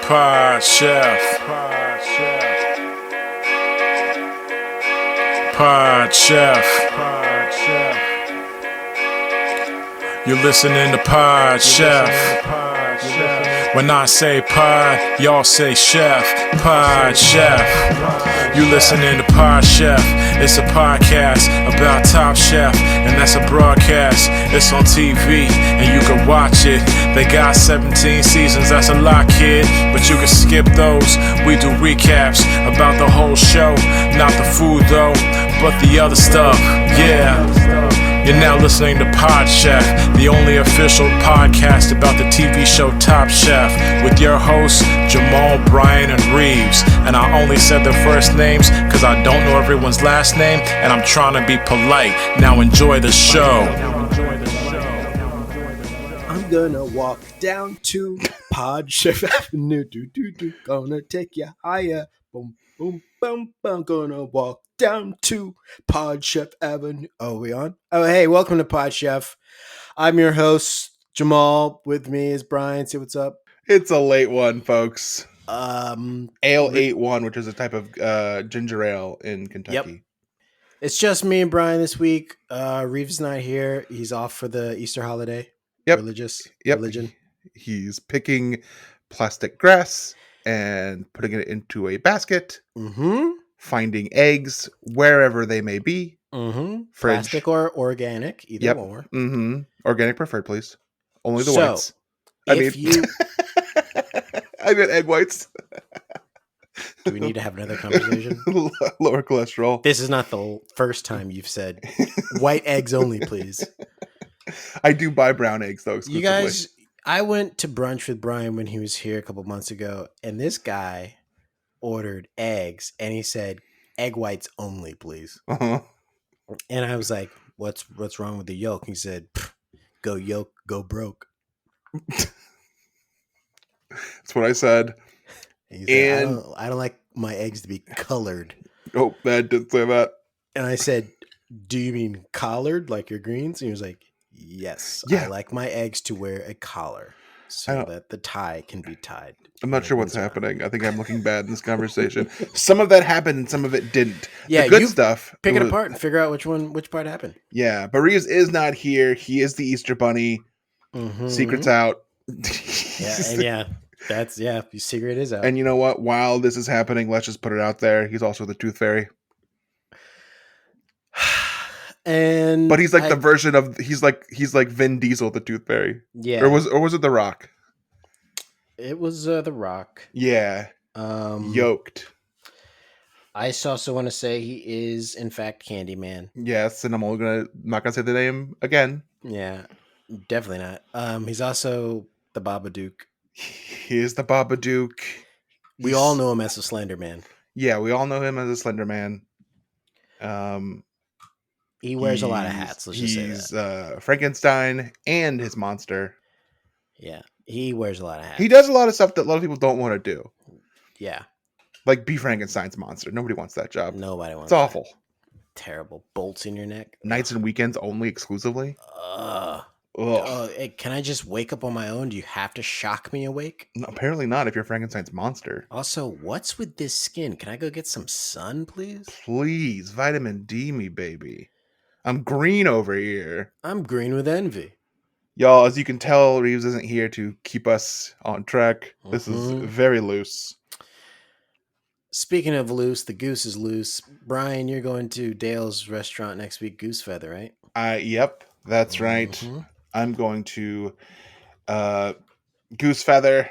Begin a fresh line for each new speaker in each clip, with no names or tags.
Pod Chef. Pod Chef. You're listening to Pod Chef. When I say pod, y'all say chef. Pod Chef. You listening to Pod Chef. It's a podcast about Top Chef, and that's a broadcast. It's on TV, and you can watch it. They got 17 seasons, that's a lot, kid. But you can skip those. We do recaps about the whole show. Not the food, though, but the other stuff. Yeah. You're now listening to Pod Chef, the only official podcast about the TV show Top Chef, with your hosts, Jamal, Brian, and Reeves. And I only said their first names because I don't know everyone's last name, and I'm trying to be polite. Now enjoy the show.
I'm gonna walk down to Pod Chef Avenue, gonna take you higher. Boom, boom, boom, boom. Gonna walk down to Pod Chef Avenue. Oh, we on? Oh, hey, welcome to Pod Chef. I'm your host, Jamal. With me is Brian. Say what's up.
It's a late one, folks. Ale 8-1, which is a type of ginger ale in Kentucky.
Yep. It's just me and Brian this week. Reeves is not here. He's off for the Easter holiday.
Yep.
Religion.
He's picking plastic grass and putting it into a basket.
Mm-hmm.
Finding eggs wherever they may be.
Mm-hmm.
Fridge.
Plastic or organic, either or.
Mm-hmm. Organic preferred, please. Only the
so,
whites. I mean egg whites.
Do we need to have another conversation?
Lower cholesterol.
This is not the first time you've said white eggs only, please.
I do buy brown eggs, though, exclusively.
You guys, I went to brunch with Brian when he was here a couple months ago, and this guy ordered eggs, and he said, egg whites only, please.
Uh-huh.
And I was like, what's wrong with the yolk? He said, go yolk, go broke.
That's what I said.
And he said, I don't like my eggs to be colored.
Oh, I did say that.
And I said, do you mean collared, like your greens? And he was like, yes.
Yeah.
I like my eggs to wear a collar so that the tie can be tied.
I'm not sure what's happening. I think I'm looking bad in this conversation. Some of that happened and some of it didn't.
Yeah,
the good stuff.
Pick it apart and figure out which part happened.
Yeah, but Reeves is not here. He is the Easter Bunny.
Mm-hmm.
Secret's out.
Your secret is out.
And you know what? While this is happening, let's just put it out there. He's also the Tooth Fairy. But he's like the version of he's like Vin Diesel, the Tooth Fairy.
Yeah.
Or was it The Rock?
It was The Rock.
Yeah. Yoked.
I also want to say he is in fact Candyman.
Yes, and I'm not gonna say the name again.
Yeah, definitely not. He's also the Babadook.
He is the Babadook.
We all know him as the Slender Man.
Yeah, we all know him as a Slender Man.
He wears a lot of hats. Let's just say that.
He's Frankenstein and his monster.
Yeah, he wears a lot of hats.
He does a lot of stuff that a lot of people don't want to do.
Yeah.
Like be Frankenstein's monster. Nobody wants that job.
Nobody wants
It's awful.
Terrible. Bolts in your neck.
Nights and weekends only exclusively.
Hey, can I just wake up on my own? Do you have to shock me awake?
No, apparently not if you're Frankenstein's monster.
Also, what's with this skin? Can I go get some sun, please?
Please, vitamin D me, baby. I'm green over here.
I'm green with envy.
Y'all, as you can tell, Reeves isn't here to keep us on track. This is very loose.
Speaking of loose, the goose is loose. Brian, you're going to Dale's restaurant next week, Goose Feather, right?
Yep, that's right. I'm going to Goose Feather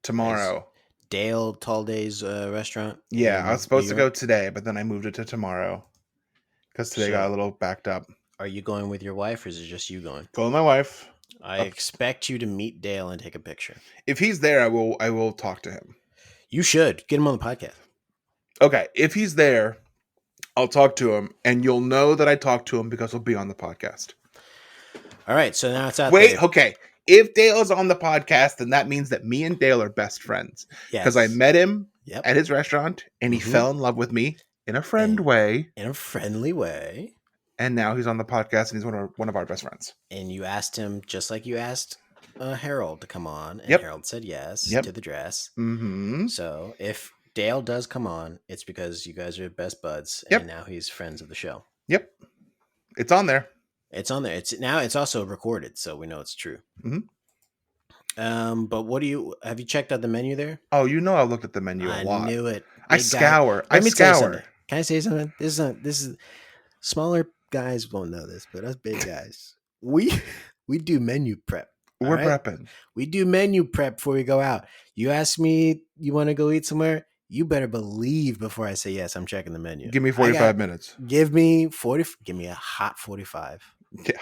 tomorrow.
Nice. Dale Tall Days restaurant?
Yeah, I was supposed to go today, but then I moved it to tomorrow. Because today got a little backed up.
Are you going with your wife, or is it just you going?
Go with my wife.
I expect you to meet Dale and take a picture.
If he's there, I will talk to him.
You should. Get him on the podcast.
Okay, if he's there, I'll talk to him, and you'll know that I talked to him because he'll be on the podcast.
All right, so now it's out
there.
there.
Okay. If Dale is on the podcast, then that means that me and Dale are best friends.
Yes.
Because I met him at his restaurant, and he fell in love with me in a way.
In a friendly way.
And now he's on the podcast, and he's one of our best friends.
And you asked him, just like you asked Harold to come on, and
Yep.
Harold said yes
Yep.
to the dress.
Mm-hmm.
So if Dale does come on, it's because you guys are best buds, and
Yep.
now he's friends of the show.
Yep. It's on there.
It's on there. It's also recorded, so we know it's true.
Mm-hmm.
But have you checked out the menu there?
Oh, you know I looked at the menu a
I
lot.
knew it.
I
Big guy.
scour.
Let
I
me tell you
scour.
something. Can I say something? This is smaller guys won't know this, but us big guys, we we do menu prep. All
We're
right,
prepping.
we do menu prep before we go out. You ask me, you want to go eat somewhere? You better believe before I say yes, I'm checking the menu.
Give me 45 minutes.
Give me 40. Give me a hot 45
Yeah.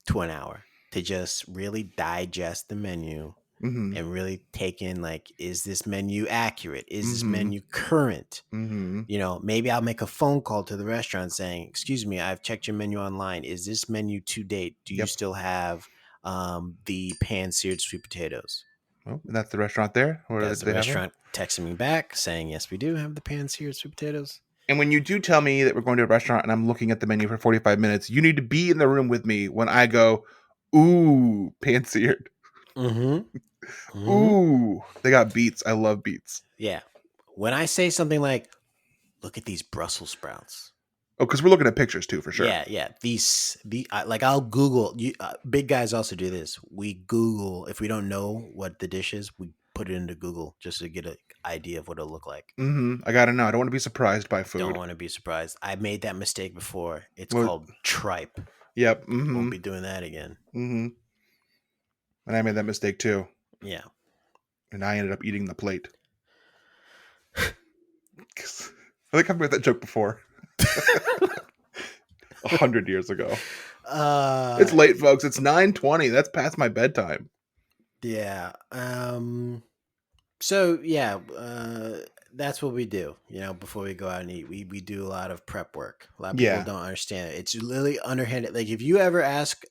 to an hour to just really digest the menu.
Mm-hmm.
And really take in, like, is this menu accurate? Is this
Mhm.
menu current?
Mm-hmm.
You know, maybe I'll make a phone call to the restaurant saying, excuse me, I've checked your menu online. Is this menu to date? Do you
Yep.
still have the pan-seared sweet potatoes?
Well, and that's the restaurant there? Or
Does
do
the
they have them?
restaurant texting me back saying, yes, we do have the pan-seared sweet potatoes?
And when you do tell me that we're going to a restaurant and I'm looking at the menu for 45 minutes, you need to be in the room with me when I go, ooh, pan-seared.
Mm-hmm.
Ooh, they got beets. I love beets.
Yeah. When I say something like, look at these Brussels sprouts.
Oh, because we're looking at pictures too, for sure.
Yeah. Like I'll Google. Big guys also do this. We Google if we don't know what the dish is. We put it into Google just to get an idea of what it'll look like.
Mm-hmm. I gotta know. I don't want to be surprised by food.
Don't want to be surprised. I made that mistake before. It's
What?
called tripe.
Yep. Mm-hmm.
Won't be doing that again.
Mm-hmm. And I made that mistake too.
Yeah.
And I ended up eating the plate. I think I've made that joke before. 100 years ago. It's late, folks. It's 9:20. That's past my bedtime.
Yeah. So yeah, that's what we do. You know, before we go out and eat, we do a lot of prep work. A lot of people don't understand it. It's literally underhanded. Like if you ever ask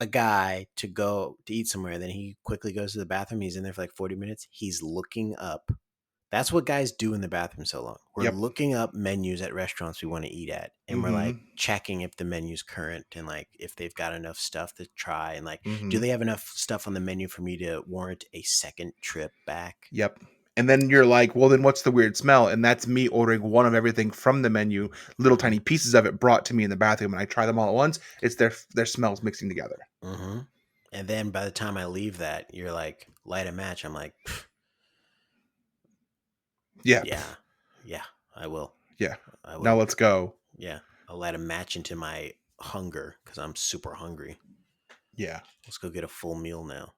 a guy to go to eat somewhere, then he quickly goes to the bathroom. He's in there for like 40 minutes. He's looking up. That's what guys do in the bathroom so long. We're looking up menus at restaurants we want to eat at. And we're like checking if the menu's current and like if they've got enough stuff to try. And like, do they have enough stuff on the menu for me to warrant a second trip back?
Yep. And then you're like, well, then what's the weird smell? And that's me ordering one of everything from the menu, little tiny pieces of it brought to me in the bathroom. And I try them all at once. It's their smells mixing together.
Mm-hmm. And then by the time I leave that, you're like, light a match. I'm like,
yeah,
I will.
Yeah.
I will.
Now let's go.
Yeah. I'll light a match into my hunger because I'm super hungry.
Yeah.
Let's go get a full meal now.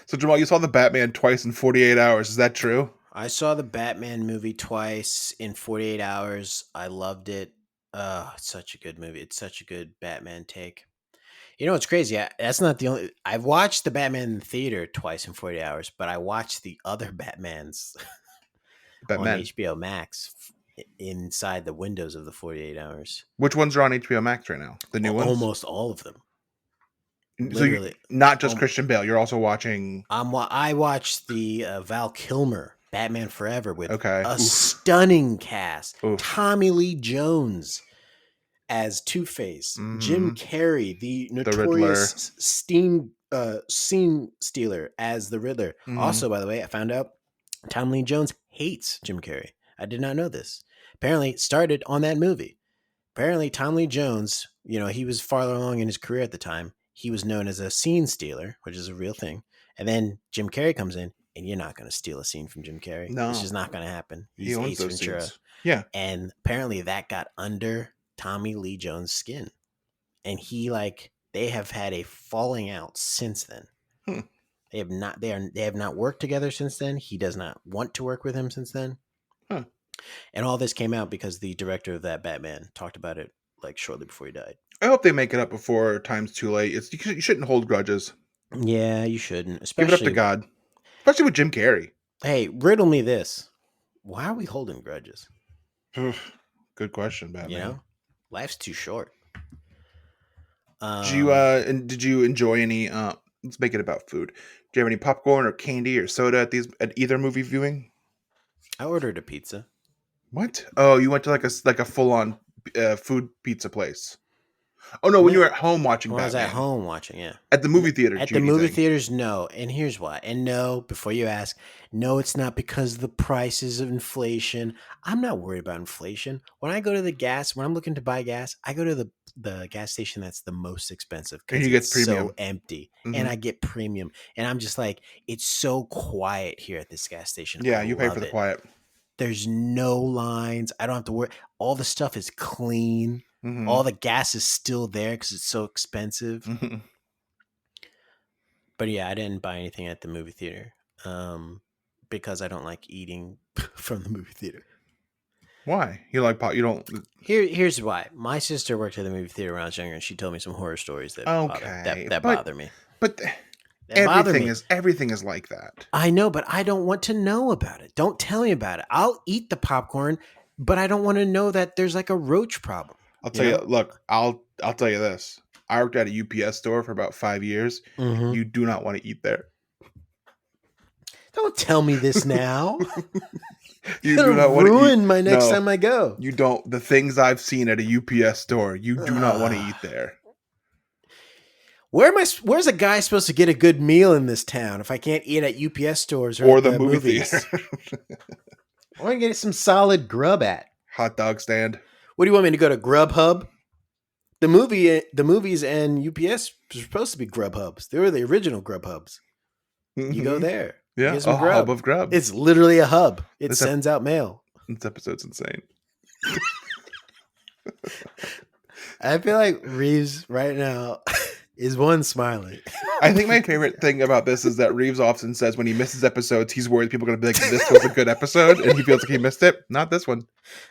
So Jamal, you saw the Batman twice in 48 hours. Is that true?
I saw the Batman movie twice in 48 hours. I loved it. It's such a good movie. It's such a good Batman take. You know what's crazy? That's not the only. I've watched the Batman in the theater twice in 48 hours, but I watched the other Batmans on HBO Max inside the windows of the 48 hours.
Which ones are on HBO Max right now? The new ones?
Almost all of them.
Literally. So not just Christian Bale. You're also watching.
I watched the Val Kilmer Batman Forever with a
Oof.
stunning cast.
Oof.
Tommy Lee Jones as Two-Face, Jim Carrey, the notorious scene stealer as the Riddler. Also, by the way, I found out Tommy Lee Jones hates Jim Carrey. I did not know this. Apparently, it started on that movie. Apparently, Tommy Lee Jones, you know, he was farther along in his career at the time. He was known as a scene stealer, which is a real thing. And then Jim Carrey comes in, and you're not going to steal a scene from Jim Carrey.
No.
It's just not going to happen.
He owns
Ace
those
Ventura.
scenes. Yeah.
And apparently that got under Tommy Lee Jones' skin. And they have had a falling out since then. They have not worked together since then. He does not want to work with him since then. And all this came out because the director of that Batman talked about it like shortly before he died.
I hope they make it up before time's too late. You shouldn't hold grudges.
Yeah, you shouldn't.
Give it up to God. Especially with Jim Carrey.
Hey, riddle me this. Why are we holding grudges?
Good question, Batman.
You know, life's too short.
Did you enjoy any? Let's make it about food. Do you have any popcorn or candy or soda at either movie viewing?
I ordered a pizza.
What? Oh, you went to like a full on food pizza place. Oh no, when you were at home watching
When I was
Batman.
at home watching, yeah.
At the movie theater.
At
Judy
the movie
thing.
theaters, no. And here's why. And no, before you ask, no, it's not because of the prices of inflation. I'm not worried about inflation. When I go to the gas, when I'm looking to buy gas, I go to the gas station that's the most expensive
And
because
you get
it's
premium.
so empty.
Mhm.
And I get premium. And I'm just like, it's so quiet here at this gas station.
Yeah,
I
you pay for
love
the
it.
quiet.
There's no lines. I don't have to worry. All the stuff is clean.
Mhm.
All the gas is still there because it's so expensive.
Mhm.
But yeah, I didn't buy anything at the movie theater because I don't like eating from the movie theater.
Why? You like pot? You don't.
Here's why. My sister worked at the movie theater when I was younger, and she told me some horror stories that
Okay,
that
but-
bother me.
But
That bother
everything is like that.
I know, but I don't want to know about it. Don't tell me about it. I'll eat the popcorn, but I don't want to know that there's like a roach problem.
I'll tell
You
you.
know?
Look, I'll tell you this. I worked at a UPS store for about 5 years.
Mhm.
You do not want to eat there.
Don't tell me this now.
You
It'll
do not want to eat.
ruin my next
No.
time I go.
You don't. The things I've seen at a UPS store, you do not want to eat there.
Where's a guy supposed to get a good meal in this town if I can't eat at UPS stores or
Or
at
the movie
movies?
theater.
I want to get some solid grub at.
Hot dog stand.
What do you want me to go to Grubhub? The movies and UPS are supposed to be Grubhubs. They were the original Grubhubs. You go
Mhm.
there.
Yeah,
get
a
some grub.
hub of grub.
It's literally a hub. It
This
sends out mail.
This episode's insane.
I feel like Reeves right now is one smiling.
I think my favorite thing about this is that Reeves often says when he misses episodes, he's worried people are going to be like, this was a good episode, and he feels like he missed it. Not this one.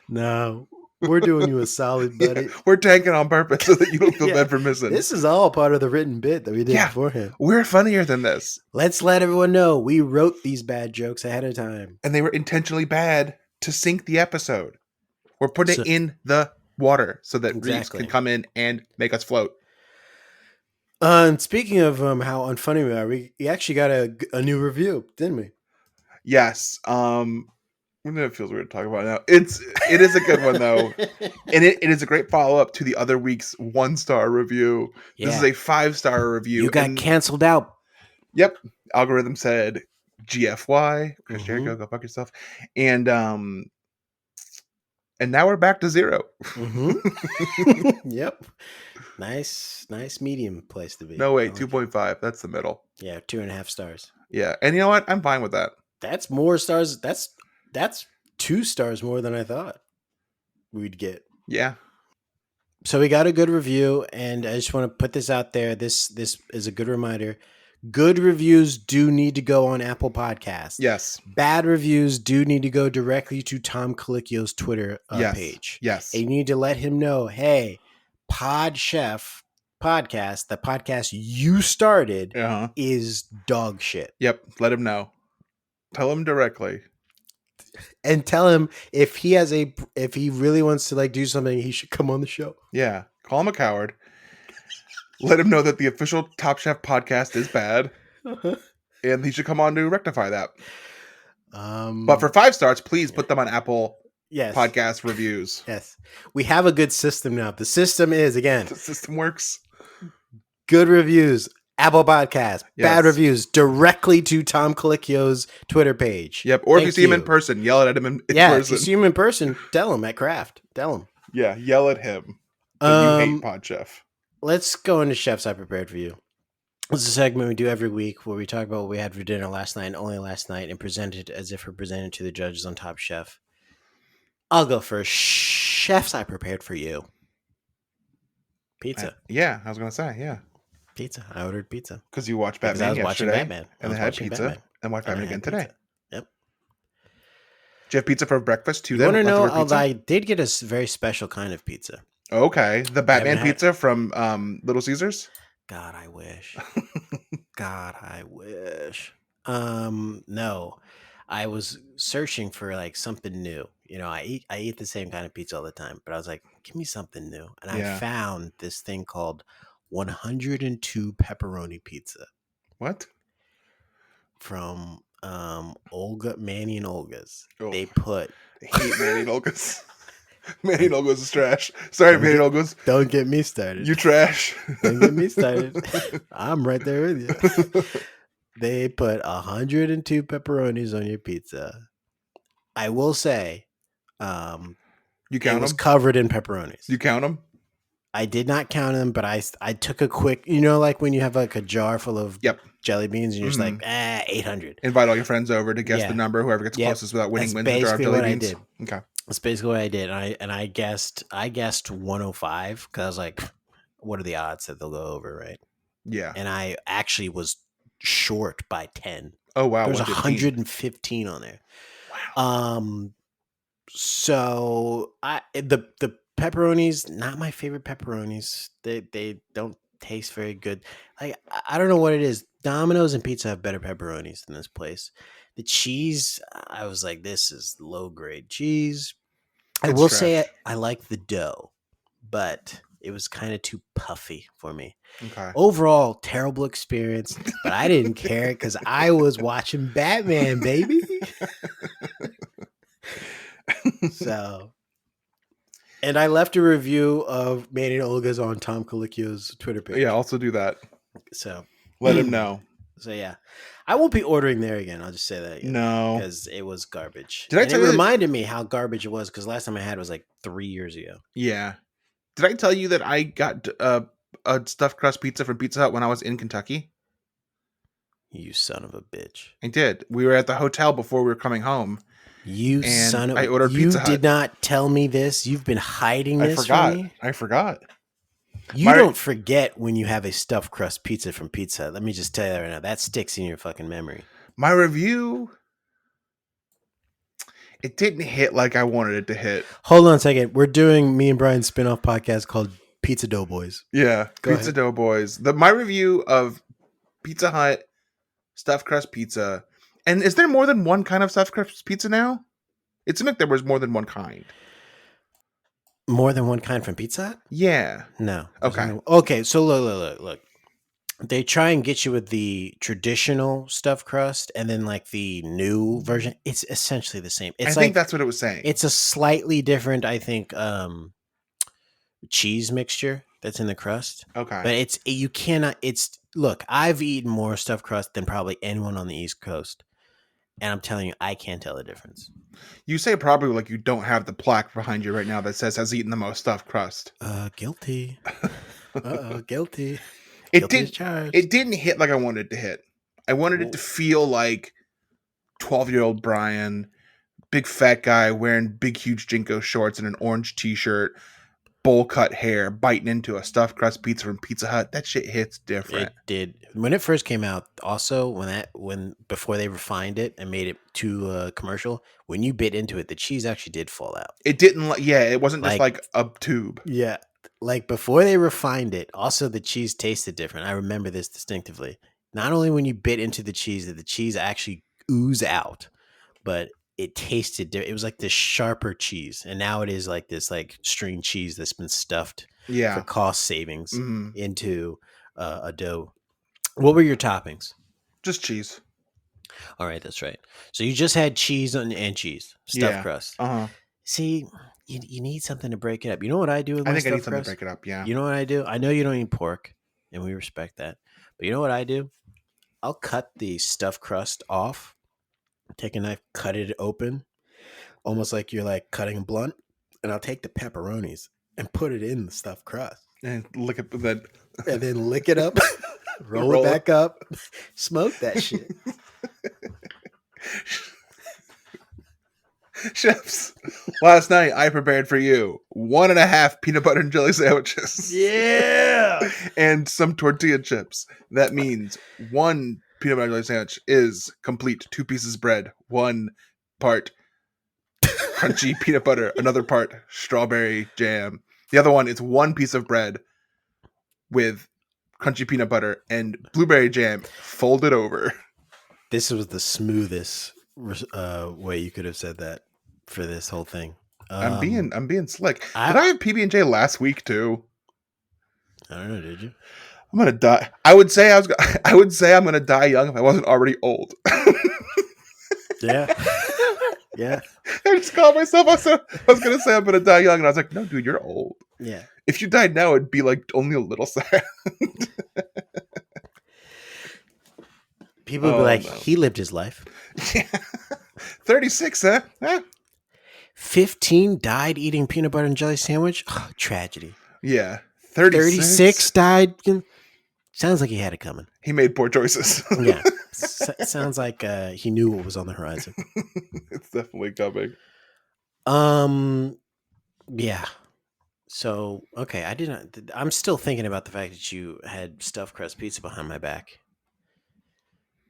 No, we're doing you a solid, buddy.
Yeah, we're tanking on purpose so that you don't feel
Yeah.
bad for missing.
This is all part of the written bit that we did
Yeah.
beforehand.
We're funnier than this.
Let's let everyone know we wrote these bad jokes ahead of time.
And they were intentionally bad to sink the episode. We're putting
So-
it in the water so that Reeves
Exactly.
can come in and make us float.
And speaking of how unfunny we are, we actually got a new review, didn't we?
Yes. It feels weird to talk about it now. It is a good one though. And it is a great follow-up to the other week's 1-star review. This is a 5-star review.
You got
and-
canceled out.
Yep. Algorithm said GFY. Chris
Mhm.
Jericho, go fuck yourself. And now we're back to 0.
Mm-hmm. Yep. Nice medium place to be.
No, wait,
I like
2.5. That's the middle.
it. Yeah, 2.5 stars.
Yeah. And you know what? I'm fine with that.
That's more stars. That's 2 stars more than I thought we'd get.
Yeah.
So we got a good review, and I just want to put this out there. This is a good reminder. Good reviews do need to go on Apple Podcasts.
Yes.
Bad reviews do need to go directly to Tom Colicchio's Twitter
Yes.
page.
Yes.
And you need to let him know, hey, Pod Chef podcast, the podcast you started,
Uh-huh.
is dog shit.
Yep. Let him know. Tell him directly.
And tell him if he really wants to like do something, he should come on the show.
Yeah. Call him a coward. Let him know that the official Top Chef podcast is bad. And he should come on to rectify that. But for 5 stars, please put them on Apple
yes,
podcast reviews.
yes, we have a good system now. The system is again
The system works.
good reviews, Apple Podcast.
Yes.
Bad reviews directly to Tom Colicchio's Twitter page.
Yep. Or if you
Thank
see him in person, yell at him in
Yeah, if
person.
you see him in person, tell him at Craft. Tell him.
Yeah. Yell at him. That you hate Pod Chef.
Let's go into Chefs I Prepared for You. This is a segment we do every week where we talk about what we had for dinner last night and only last night and present it as if we're presented to the judges on Top Chef. I'll go first. Chefs I Prepared for You. Pizza.
Yeah. I was going to say, yeah.
Pizza. I ordered pizza.
Because you watched
Because
Batman
I was watching
yesterday.
Batman. I
And
was
then had
watching
pizza.
Batman.
And watched
And I
Batman again
had
today.
pizza. Yep.
Did you have pizza for breakfast too?
You
Then
want to know,
Leftover pizza?
I did get a very special kind of pizza.
Okay, the Batman
haven't had-
pizza from Little Caesars.
God, I wish. God, I wish. No. I was searching for like something new. You know, I eat the same kind of pizza all the time, but I was like, give me something new. And
Yeah.
I found this thing called 102 pepperoni pizza
What?
from Olga, Manny and Olga's.
Oh.
They put
I hate Manny Olga's. Manny and Olga's is trash. Sorry, Manny and Olga's.
Don't get me started.
You trash.
Don't get me started. I'm right there with you. They put 102 pepperonis on your pizza. I will say,
You
it
count
was
them?
covered in pepperonis.
You count them?
I did not count them, but I took a quick, like when you have like a jar full of
Yep.
jelly beans and you're just like, 800.
Invite all your friends over to guess
Yeah.
the number. Whoever gets
Yep.
closest without winning
That's
wins the jar of
basically
jelly
what I
beans.
did.
Okay.
That's basically what I did. And I guessed 105 because I was like, what are the odds that they'll go over, right?
Yeah.
And I actually was short by 10.
Oh wow.
There was
115.
115 on there.
Wow.
So the pepperonis, not my favorite pepperonis. They don't taste very good. Like I don't know what it is. Domino's and Pizza have better pepperonis than this place. The cheese, I was like, this is low grade cheese. I
It's
will
trash.
say I like the dough, but it was kind of too puffy for me.
Okay.
Overall, terrible experience, but I didn't care because I was watching Batman, baby. So, and I left a review of Manny and Olga's on Tom Colicchio's Twitter page.
Yeah, also do that.
So
Let him know.
So yeah, I won't be ordering there again. I'll just say that again.
No.
Because it was garbage.
Did I
And
tell
it
you that-
reminded me how garbage it was because last time I had it was like 3 years ago.
Yeah. Did I tell you that I got a stuffed crust pizza from Pizza Hut when I was in Kentucky?
You son of a bitch.
I did. We were at the hotel before we were coming home.
You
And
son of
I ordered
You
Pizza Hut.
did not tell me this. You've been hiding
I
this
forgot.
from me.
I forgot.
You
My-
don't forget when you have a stuffed crust pizza from Pizza Hut. Let me just tell you that right now. That sticks in your fucking memory.
My review, it didn't hit like I wanted it to hit.
Hold on a second. We're doing me and Brian's spin-off podcast called Pizza Dough Boys.
Yeah,
Go
Pizza
ahead.
Dough Boys. My review of Pizza Hut stuffed crust pizza. And is there more than one kind of stuffed crust pizza now? It seemed like there was more than one kind.
More than one kind from Pizza Hut?
Yeah.
No.
Okay.
Okay, so look. They try and get you with the traditional stuffed crust and then like the new version. It's essentially the same. It's
I
like
think that's what it was saying.
it's a slightly different, I think, cheese mixture that's in the crust.
Okay.
But you cannot. Look, I've eaten more stuffed crust than probably anyone on the East Coast, and I'm telling you, I can't tell the difference.
You say probably like you don't have the plaque behind you right now that says has eaten the most stuffed crust.
Guilty. Guilty.
It
Guilty as
did.
charged.
It didn't hit like I wanted it to hit. I wanted it to feel like 12-year-old Brian, big fat guy wearing big huge Jinko shorts and an orange t-shirt, bowl cut hair, biting into a stuffed crust pizza from Pizza Hut. That shit hits different.
It did when it first came out. Also, when before they refined it and made it too commercial, when you bit into it, the cheese actually did fall out.
It didn't. It wasn't just
Like-
like a tube.
Yeah, like before they refined it, also the cheese tasted different. I remember this distinctively. Not only when you bit into the cheese, that the cheese actually oozed out, but it tasted. It was like this sharper cheese, and now it is like this like string cheese that's been stuffed for
Yeah.
cost savings
Mhm.
into a dough. What were your toppings?
Just cheese.
All right, that's right. So you just had cheese and cheese, stuffed
Yeah.
crust.
Uh-huh.
See, you need something to break it up. You know what I do with
I
my
think I need
stuffed
something to
crust?
break it up. Yeah.
You know what I do? I know you don't eat pork, and we respect that. But you know what I do? I'll cut the stuffed crust off, take a knife, cut it open, almost like you're like cutting a blunt, and I'll take the pepperonis and put it in the stuffed crust.
And look at that.
And then lick it up, roll
Roll
it
it.
back up, smoke that shit.
Chefs, last night I prepared for you 1.5 peanut butter and jelly sandwiches.
Yeah.
And some tortilla chips. That means 1 peanut butter and jelly sandwich is complete. 2 pieces bread, 1 part crunchy peanut butter, another part strawberry jam. The other one is 1 piece of bread with crunchy peanut butter and blueberry jam folded over.
This was the smoothest way you could have said that for this whole thing.
I'm being slick. Did
I-
I have PB&J last week too?
I don't know, did you?
I'm gonna die. I would say I'm gonna die young if I wasn't already old.
Yeah. Yeah.
I just called myself. I was going to say I'm going to die young. And I was like, no, dude, you're old.
Yeah.
If you died now, it'd be like only a little sad.
People would be like,
no.
he lived his life.
Yeah. 36, huh?
15 died eating peanut butter and jelly sandwich. Oh, tragedy.
Yeah.
36 died. Sounds like he had it coming.
He made poor choices.
Yeah. Sounds like he knew what was on the horizon.
It's definitely coming.
Yeah. So, okay, I'm still thinking about the fact that you had stuffed crust pizza behind my back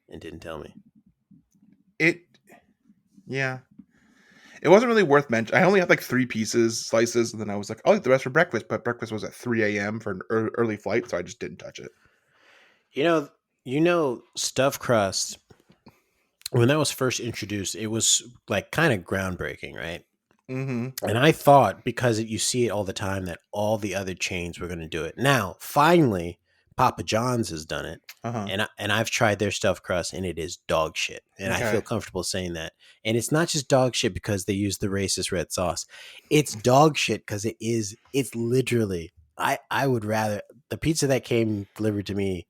and didn't tell me.
Yeah. It wasn't really worth mentioning. I only had like 3 slices, and then I was like, I'll eat the rest for breakfast, but breakfast was at 3 a.m. for an early flight, so I just didn't touch it.
You know, stuffed crust, when that was first introduced, it was like kind of groundbreaking, right?
Mm-hmm.
And I thought, because you see it all the time, that all the other chains were going to do it. Now, finally, Papa John's has done it, and I've tried their stuffed crust, and it is dog shit. And I feel comfortable saying that. And it's not just dog shit because they use the racist red sauce. It's dog shit because it's literally. I would rather the pizza that came delivered to me.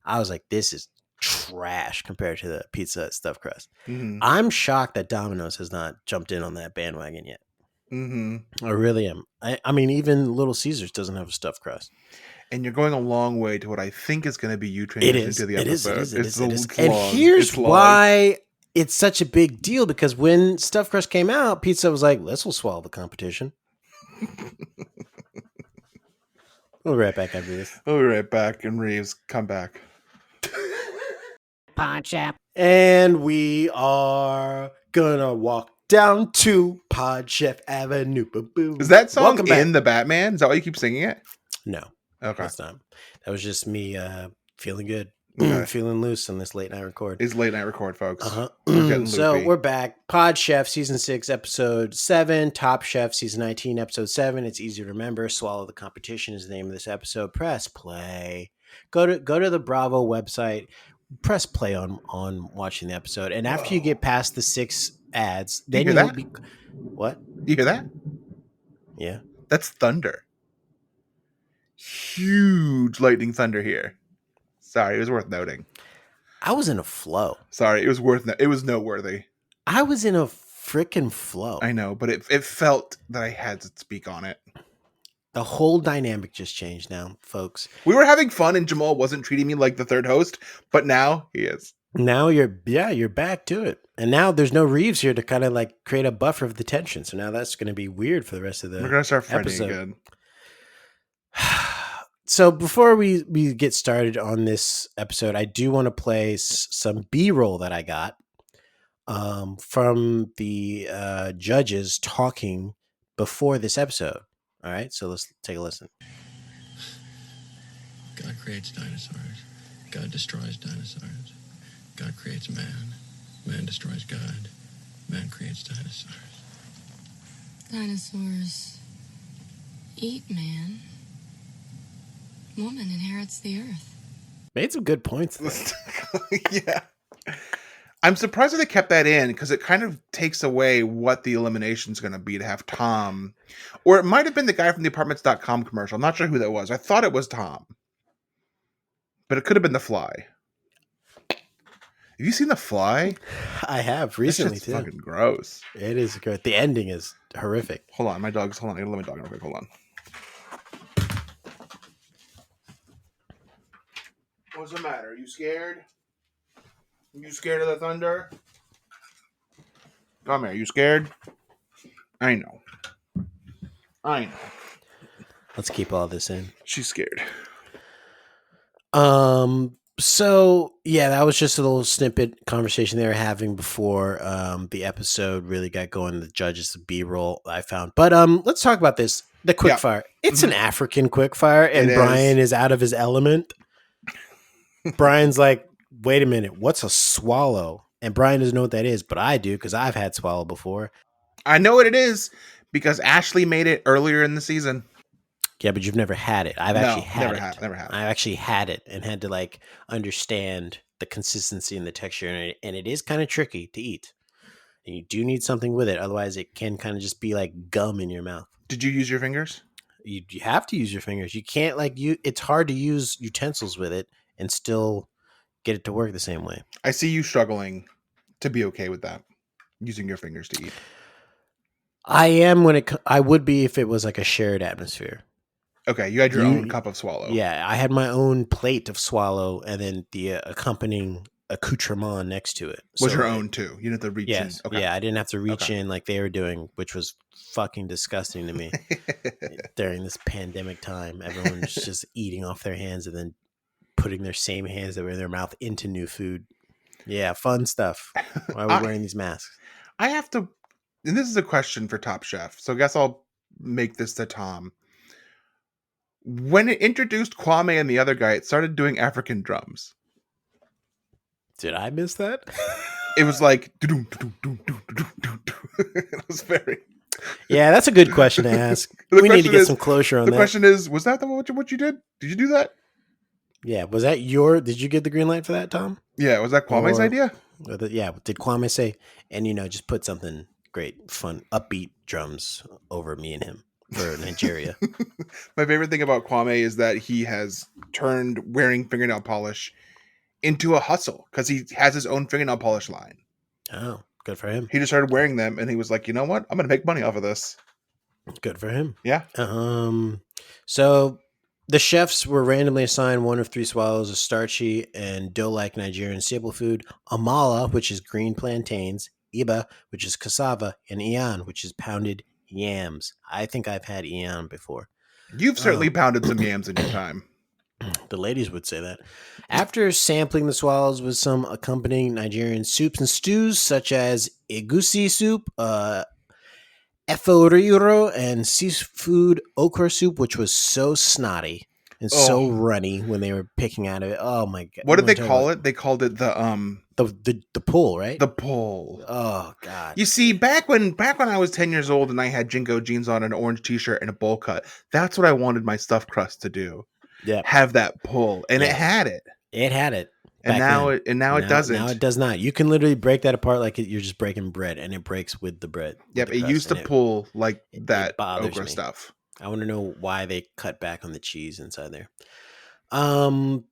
I was like, this is trash compared to the pizza stuffed crust.
Mm-hmm.
I'm shocked that Domino's has not jumped in on that bandwagon yet.
Mm-hmm.
I really am. I mean, even Little Caesars doesn't have a stuffed crust.
And you're going a long way to what I think is going to be you transitioning to the episode.
It is. And here's why it's such a big deal, because when stuffed crust came out, pizza was like, this will swallow the competition. We'll be right back after this.
We'll be right back. And Reeves, come back.
And we are gonna walk down to Pod Chef Avenue. Boom, boom.
Is that song in the Batman? Is that why you keep singing it?
No.
Okay.
That's not. That was just me feeling good.
Okay.
Feeling loose on this late night record.
It's late night record, folks.
We're getting so we're back. Pod Chef Season 6, Episode 7. Top Chef Season 19, Episode 7. It's easy to remember. Swallow the Competition is the name of this episode. Press play. Go to the Bravo website. Press play on watching the episode. And after you get past the 6 ads, then you'll be... What?
You hear that?
Yeah.
That's thunder. Huge lightning thunder here. Sorry, it was worth noting.
I was in a flow.
Sorry, it was noteworthy.
I was in a freaking flow.
I know, but it felt that I had to speak on it.
The whole dynamic just changed now, folks.
We were having fun and Jamal wasn't treating me like the third host, but now he is.
Now you're back to it. And now there's no Reeves here to kind of like create a buffer of the tension. So now that's going to be weird for the rest of the
We're going to start fighting
episode.
again.
So before we get started on this episode, I do want to play some B-roll that I got from the judges talking before this episode. All right, so let's take a listen.
God creates dinosaurs. God destroys dinosaurs. God creates man. Man destroys God. Man creates dinosaurs.
Dinosaurs eat man. Woman inherits the earth.
Made some good points there.
Yeah. I'm surprised that they kept that in, because it kind of takes away what the elimination is going to be to have Tom. Or it might have been the guy from the apartments.com commercial. I'm not sure who that was. I thought it was Tom. But it could have been The Fly. Have you seen The Fly?
I have recently,
That's
too.
Fucking gross.
It is great. The ending is horrific.
Hold on. I gotta let my dog real quick. Hold on. What's the matter? Are you scared? Are you scared of the thunder? Come here. Are you scared? I know.
Let's keep all this in.
She's scared.
So yeah, that was just a little snippet conversation they were having before the episode really got going. The judges, the B-roll I found. But let's talk about this. The quickfire. It's an African quickfire, and Brian is out of his element. Brian's like, wait a minute, what's a swallow? And Brian doesn't know what that is, but I do, because I've had swallow before.
I know what it is because Ashley made it earlier in the season.
Yeah, but you've never had it. I've actually had it.
Never had it.
I actually had it and had to like understand the consistency and the texture, and it is kind of tricky to eat. And you do need something with it. Otherwise, it can kind of just be like gum in your mouth.
Did you use your fingers?
You have to use your fingers. You can't it's hard to use utensils with it and still get it to work the same way.
I see you struggling to be okay with that, using your fingers to eat.
I am I would be if it was like a shared atmosphere.
Okay, you had your own cup of swallow.
Yeah, I had my own plate of swallow and then the accompanying accoutrement next to it.
Was your own too? You didn't have to reach in? Okay.
Yeah, I didn't have to reach in like they were doing, which was fucking disgusting to me. During this pandemic time, everyone's just eating off their hands and then putting their same hands that were in their mouth into new food. Yeah, fun stuff. Why are we wearing these masks?
I have to, and this is a question for Top Chef, so I guess I'll make this to Tom. When it introduced Kwame and the other guy, it started doing African drums.
Did I miss that?
It was like, it was very...
Yeah, that's a good question to ask. We need to get some closure on that.
The question is, was that what you did? Did you do that?
Yeah, was that did you get the green light for that, Tom?
Yeah, was that Kwame's idea?
Yeah, did Kwame say, and just put something great, fun, upbeat drums over me and him for Nigeria?
My favorite thing about Kwame is that he has turned wearing fingernail polish into a hustle because he has his own fingernail polish line.
Oh, good for him.
He just started wearing them and he was like, you know what? I'm going to make money off of this.
Good for him.
Yeah.
So the chefs were randomly assigned one of three swallows of starchy and dough-like Nigerian staple food: amala, which is green plantains; iba, which is cassava; and iyan, which is pounded yams. I think I've had iyan before.
You've certainly pounded some yams in your time.
The ladies would say that. After sampling the swallows with some accompanying Nigerian soups and stews, such as egusi soup, eforiro, and seafood okra soup, which was so snotty and so runny when they were picking out of it. Oh my god!
What did they call it? They called it the
pull, right?
The pull.
Oh god!
You see, back when I was 10 years old and I had Jinko jeans on, an orange t-shirt, and a bowl cut, that's what I wanted my stuffed crust to do.
Yeah,
have that pull, and it had it.
It had it.
And now it doesn't.
Now it does not. You can literally break that apart like you're just breaking bread, and it breaks with the bread.
Yep, it used to pull like that okra stuff.
I want to know why they cut back on the cheese inside there. The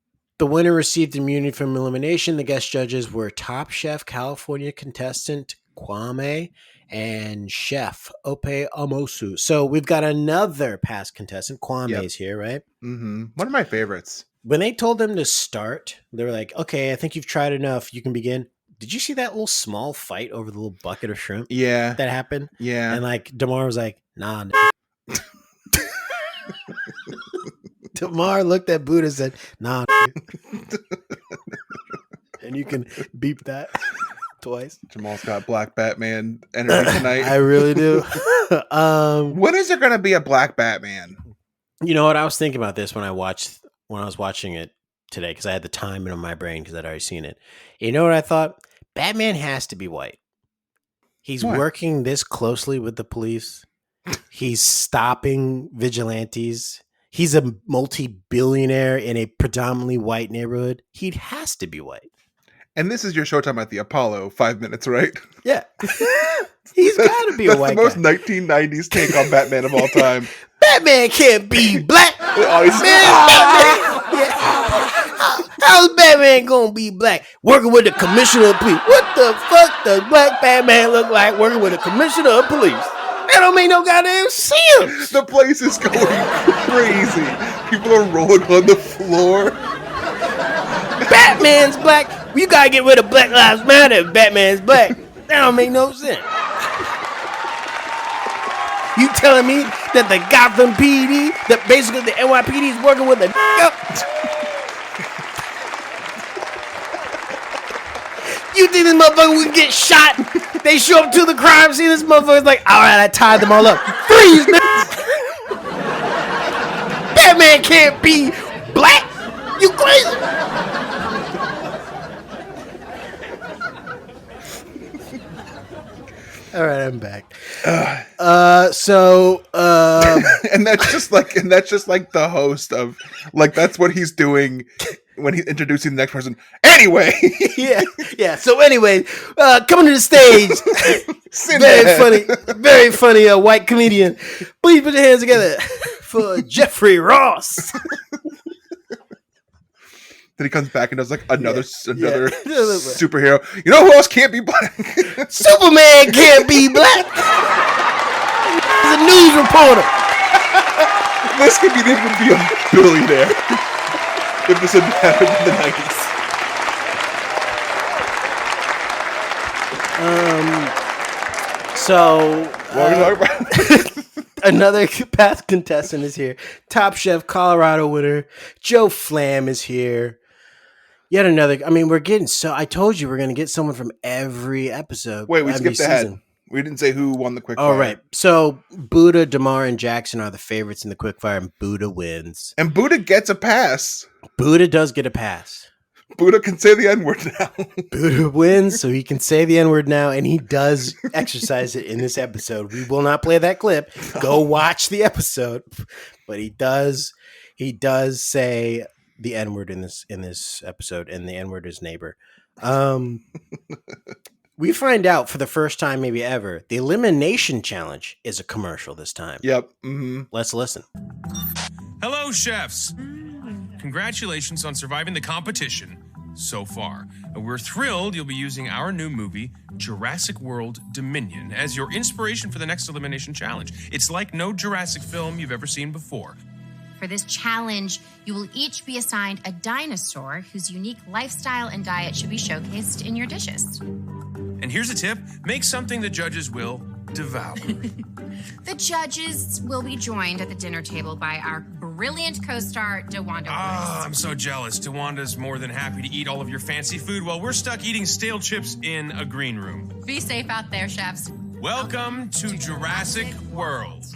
winner received immunity from elimination. The guest judges were Top Chef California contestant Kwame and Chef Ope Amosu. So we've got another past contestant. Kwame's here, right?
Mm-hmm. One of my favorites.
When they told them to start, they were like, okay, I think you've tried enough. You can begin. Did you see that little small fight over the little bucket of shrimp?
Yeah.
That happened?
Yeah.
And like Damar was like, nah. Damar looked at Buddha and said, nah. And you can beep that twice.
Jamal's got Black Batman energy tonight.
I really do.
When is there going to be a Black Batman?
You know what? I was thinking about this when I was watching it today because I had the time in my brain because I'd already seen it. You know what I thought? Batman has to be white. He's working this closely with the police. He's stopping vigilantes. He's a multi-billionaire in a predominantly white neighborhood. He has to be white.
And this is your showtime at the Apollo, 5 minutes, right?
Yeah. He's got to be a white guy.
That's the most 1990s take on Batman of all time.
Batman can't be black. How's Batman gonna be black? Working with the commissioner of police. What the fuck does black Batman look like working with the commissioner of police? That don't make no goddamn sense.
The place is going crazy. People are rolling on the floor.
Batman's black. You gotta get rid of Black Lives Matter if Batman's black. That don't make no sense. You telling me that the Gotham PD, that basically the NYPD is working with a You think this motherfucker would get shot? They show up to the crime scene. This motherfucker's like, all right, I tied them all up. Freeze, man. Batman can't be black. You crazy? All right, I'm back.
And that's just like the host of, like, that's what he's doing when he's introducing the next person. Anyway,
yeah. So anyway, coming to the stage, very funny white comedian. Please put your hands together for Jeffrey Ross.
Then he comes back and does like another superhero.
superhero.
You know who else can't be black?
Superman can't be black. He's a news reporter.
This comedian would be a billionaire if this had happened in the 90s.
So
What are we talking about?
another past contestant is here. Top Chef Colorado winner Joe Flam is here. Yet another. I mean, we're getting I told you we're going to get someone from every episode.
Wait, we
every
skipped ahead. We didn't say who won the quickfire.
Oh, right. So Buddha, Damar, and Jackson are the favorites in the quickfire, and Buddha wins.
And Buddha gets a pass.
Buddha does get a pass.
Buddha can say the N-word now.
Buddha wins, so he can say the N-word now, and he does exercise it in this episode. We will not play that clip. Go watch the episode. But he does say the N-word in this episode, and the N-word is neighbor. We find out for the first time, maybe ever, the elimination challenge is a commercial this time.
Yep. Mm-hmm.
Let's listen.
Hello, chefs. Congratulations on surviving the competition so far. We're thrilled you'll be using our new movie, Jurassic World Dominion, as your inspiration for the next elimination challenge. It's like no Jurassic film you've ever seen before.
For this challenge, you will each be assigned a dinosaur whose unique lifestyle and diet should be showcased in your dishes.
And here's a tip, make something the judges will devour.
The judges will be joined at the dinner table by our brilliant co-star, DeWanda
Ah,
Woods.
I'm so jealous. DeWanda's more than happy to eat all of your fancy food while we're stuck eating stale chips in a green room.
Be safe out there, chefs.
Welcome to Jurassic World.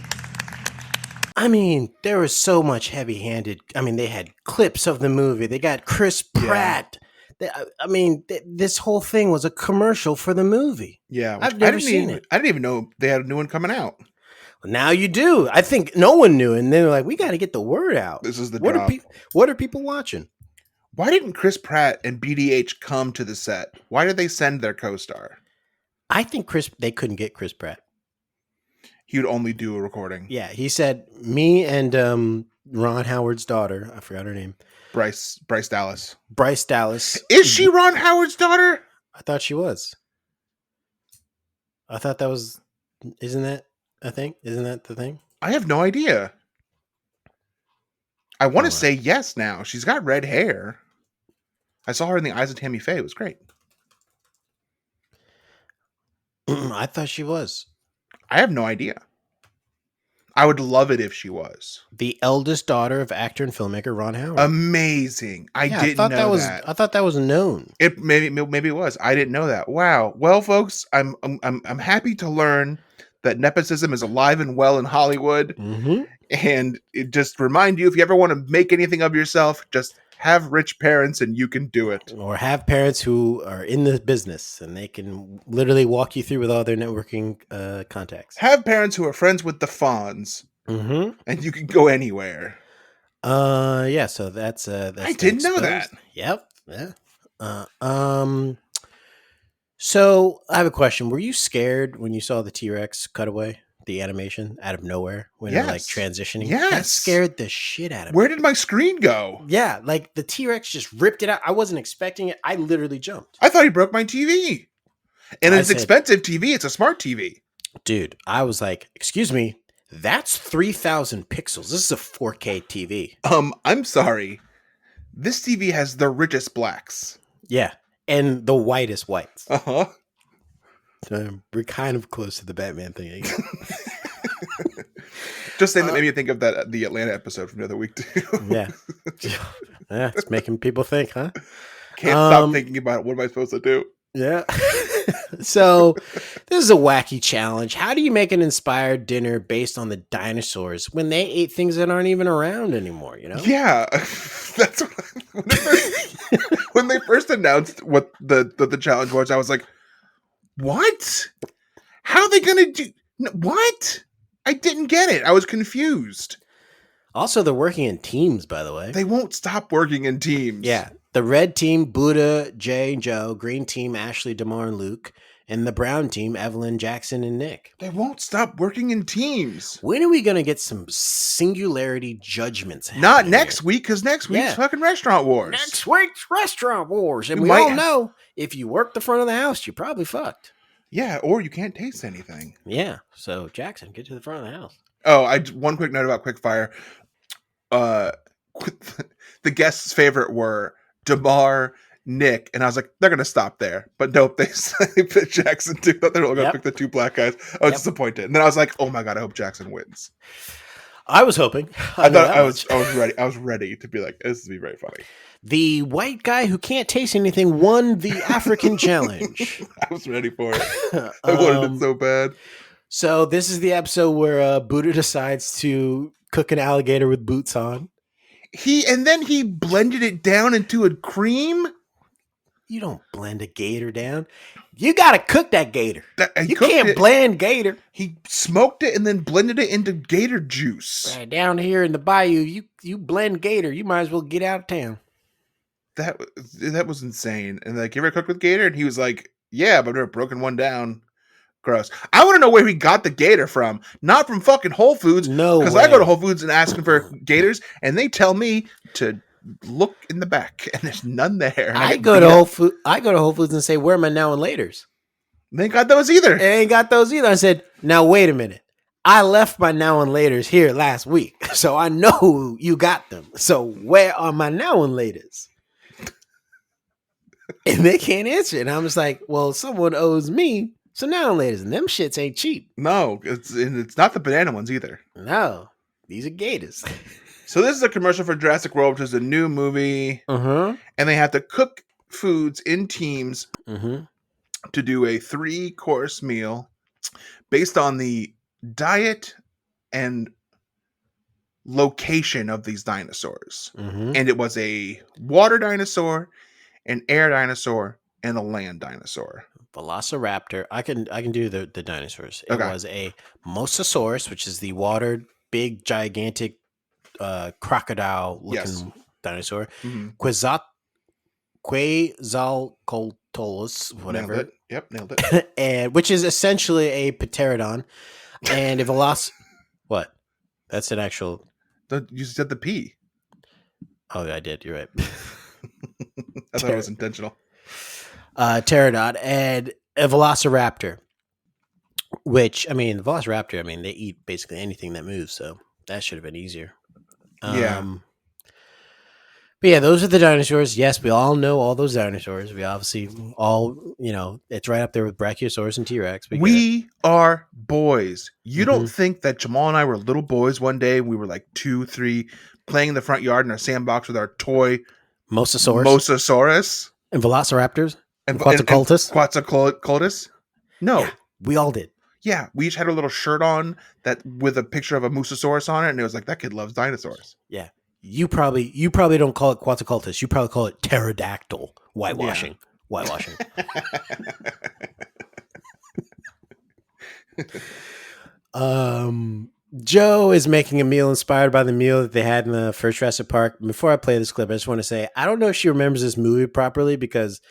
I mean, there was so much heavy-handed. I mean, they had clips of the movie. They got Chris Pratt. This whole thing was a commercial for the movie.
Yeah.
I've never seen it.
I didn't even know they had a new one coming out.
Well, now you do. I think no one knew, and they were like, "We got to get the word out."
This is the
what
drop.
What are people watching?
Why didn't Chris Pratt and BDH come to the set? Why did they send their co-star?
I think they couldn't get Chris Pratt.
He would only do a recording.
Yeah, he said me and Ron Howard's daughter. I forgot her name.
Bryce Dallas.
Bryce Dallas.
Is she Ron Howard's daughter?
I thought she was. I thought that was. Isn't that a thing? Isn't that the thing?
I have no idea. I want to
Oh,
say yes now. She's got red hair. I saw her in The Eyes of Tammy Faye. It was great.
I thought she was.
I have no idea. I would love it if she was.
The eldest daughter of actor and filmmaker Ron Howard.
Amazing. I didn't know that.
I thought that was known.
It maybe it was. I didn't know that. Wow. Well, folks, I'm happy to learn that nepotism is alive and well in Hollywood.
Mm-hmm.
And it just remind you, if you ever want to make anything of yourself, just have rich parents and you can do it.
Or have parents who are in the business and they can literally walk you through with all their networking contacts.
Have parents who are friends with the Fonz,
Mm-hmm.
and you can go anywhere.
Yeah. So that's
I didn't know that.
Yep. Yeah. So I have a question. Were you scared when you saw the T-Rex cutaway, the animation out of nowhere when they're like
Yes.
transitioning?
Yes.
That scared the shit out of me.
Where did my screen go?
Yeah, like the T-Rex just ripped it out. I wasn't expecting it. I literally jumped.
I thought he broke my TV. And
I
it's
said-
expensive TV. It's a smart TV.
Dude, I was like, excuse me, that's 3,000 pixels. This is a 4K TV.
I'm sorry. This TV has the richest blacks.
Yeah, and the whitest whites.
Uh-huh.
We're kind of close to the Batman thing again.
Just saying that made me think of the Atlanta episode from the other week too.
Yeah. Yeah, it's making people think, huh?
Can't stop thinking about it. What am I supposed to do?
Yeah. So this is a wacky challenge. How do you make an inspired dinner based on the dinosaurs when they ate things that aren't even around anymore, you know?
Yeah. That's when they first announced what the challenge was, I was like, what? How are they gonna do what? I didn't get it. I was confused.
Also, they're working in teams, by the way.
They won't stop working in teams.
Yeah. The red team, Buddha, Jay, and Joe. Green team, Ashley, Damar, and Luke. And the brown team, Evelyn, Jackson, and Nick.
They won't stop working in teams.
When are we going to get some singularity judgments?
Not next week, because next week's fucking Restaurant Wars.
Next week's Restaurant Wars. And
You
we
might
all know if you work the front of the house, you're probably fucked.
Yeah, or you can't taste anything.
Yeah. So, Jackson, get to the front of the house.
Oh, one quick note about Quickfire. The guests' favorite were Damar, Nick, and I was like, they're gonna stop there, but nope, they picked Jackson too. Thought they were gonna pick the two black guys. I was disappointed, and then I was like, oh my god, I hope Jackson wins.
I was hoping.
I was ready. I was ready to be like, this is gonna be very funny.
The white guy who can't taste anything won the African challenge.
I was ready for it. I wanted it so bad.
So this is the episode where Buddha decides to cook an alligator with boots on.
And then he blended it down into a cream.
You don't blend a gator down. You got to cook that gator. You can't
it.
blend gator.
He smoked it and then blended it into gator juice.
Right, down here in the bayou, you blend gator. You might as well get out of town.
That was insane. And like, you ever cooked with gator? And he was like, yeah, but I've never broken one down. Gross. I want to know where he got the gator from. Not from fucking Whole Foods.
No,
because I go to Whole Foods and asking for gators, and they tell me to look in the back, and there's none there.
I go to Whole Foods and say, where are my now and laters?
They ain't got those either.
They ain't got those either. I said, now wait a minute. I left my now and laters here last week, so I know you got them. So where are my now and laters? And they can't answer. And I'm just like, well, someone owes me. So now, ladies, and them shits ain't cheap.
No, it's not the banana ones either.
No, these are gators.
So this is a commercial for Jurassic World, which is a new movie. And they have to cook foods in teams to do a 3-course meal based on the diet and location of these dinosaurs. And it was a water dinosaur, an air dinosaur, and a land dinosaur.
Velociraptor. I can do the dinosaurs. It was a Mosasaurus, which is the watered, big, gigantic crocodile looking dinosaur. Quetzalcoatlus, whatever.
Nailed it. Yep, nailed it.
And which is essentially a pterodon. And a what? That's an actual.
You said the P.
Oh, I did. You're right.
I thought it was intentional.
Pterodon and a velociraptor, which, I mean, the velociraptor, they eat basically anything that moves, so that should have been easier. But yeah, those are the dinosaurs. Yes, we all know all those dinosaurs. We obviously all, it's right up there with Brachiosaurus and T-Rex.
We are boys. You don't think that Jamal and I were little boys one day? We were like 2, 3, playing in the front yard in our sandbox with our toy Mosasaurus
and velociraptors. And
Quetzalcoatlus? No.
Yeah, we all did.
Yeah, we each had a little shirt on that with a picture of a Mosasaurus on it, and it was like, that kid loves dinosaurs.
Yeah. You probably don't call it Quetzalcoatlus. You probably call it pterodactyl. Whitewashing. Yeah. Whitewashing. Joe is making a meal inspired by the meal that they had in the first Jurassic Park. Before I play this clip, I just want to say, I don't know if she remembers this movie properly, because